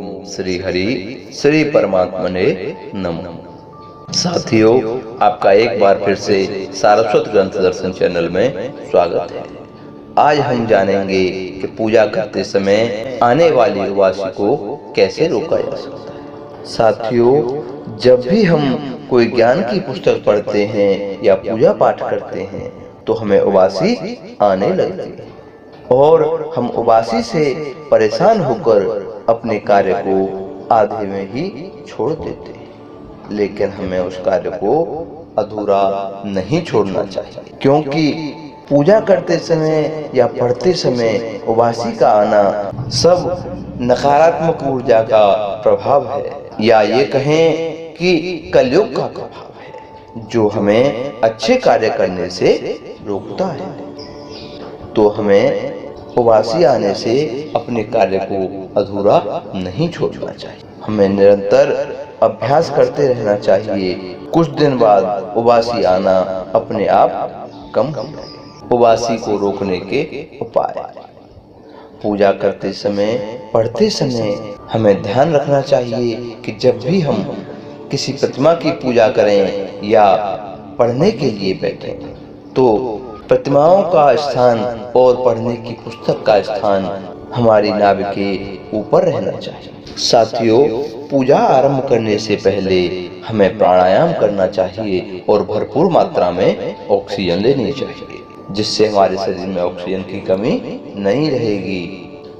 ओम श्री हरि श्री परमात्मने नमः। साथियों, आपका एक बार फिर से सारस्वत ग्रंथ दर्शन चैनल में स्वागत है। आज हम जानेंगे कि पूजा करते समय आने वाली उबासी को कैसे रोका जा सकता है। साथियों, जब भी हम कोई ज्ञान की पुस्तक पढ़ते हैं या पूजा पाठ करते हैं तो हमें उबासी आने लगती है और हम उबासी से परेशान होकर अपने कार्य को आधे में ही छोड़ देते हैं। लेकिन हमें उस कार्य को अधूरा नहीं छोड़ना चाहिए, क्योंकि पूजा करते समय या पढ़ते समय उबासी का आना सब नकारात्मक ऊर्जा का प्रभाव है, या ये कहें कि कलयुग का प्रभाव है, जो हमें अच्छे कार्य करने से रोकता है। तो हमें उबासी आने से अपने कार्य को अधूरा नहीं छोड़ना चाहिए। हमें निरंतर अभ्यास करते रहना चाहिए। कुछ दिन बाद उबासी आना अपने आप कम हो जाएगा। उबासी को रोकने के उपाय। पूजा करते समय, पढ़ते समय हमें ध्यान रखना चाहिए कि जब भी हम किसी प्रतिमा की पूजा करें या पढ़ने के लिए बैठें तो प्रतिमाओं का स्थान और पढ़ने की पुस्तक का स्थान हमारी नाभि के ऊपर रहना चाहिए। साथियों, पूजा आरंभ करने से पहले हमें प्राणायाम करना चाहिए और भरपूर मात्रा में ऑक्सीजन लेनी चाहिए, जिससे हमारे शरीर में ऑक्सीजन की कमी नहीं रहेगी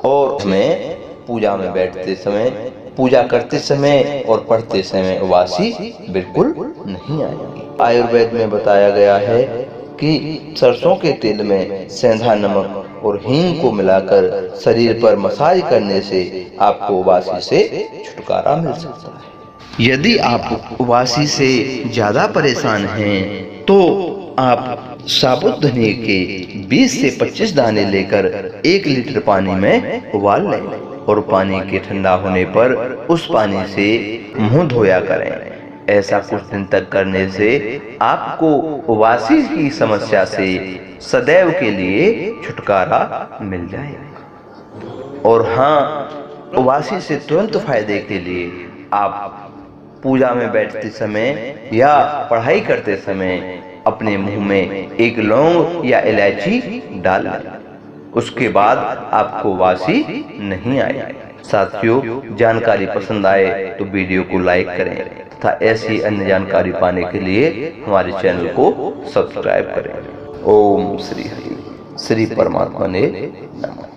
और हमें पूजा में बैठते समय, पूजा करते समय और पढ़ते समय उबासी बिल्कुल नहीं आएगी। आयुर्वेद में बताया गया है कि सरसों के तेल में सेंधा नमक और हींग को मिलाकर शरीर पर मसाज करने से आपको उबासी से छुटकारा मिल सकता है। यदि आप उबासी से ज्यादा परेशान हैं तो आप साबुत धनिये के 20 से 25 दाने लेकर 1 लीटर पानी में उबाल लें और पानी के ठंडा होने पर उस पानी से मुंह धोया करें। ऐसा कुछ दिन तक करने से आपको उबासी की समस्या से सदैव के लिए छुटकारा मिल जाएगा। और हाँ, उबासी से तुरंत फायदे के लिए आप पूजा में बैठते समय या पढ़ाई करते समय अपने मुंह में 1 लौंग या इलायची डाल लें। उसके बाद आपको उबासी नहीं आएगी। साथियों, जानकारी पसंद आए तो वीडियो को लाइक करें तथा ऐसी अन्य जानकारी पाने के लिए हमारे चैनल को सब्सक्राइब करें। ओम श्री हरि श्री परमात्मने नमः।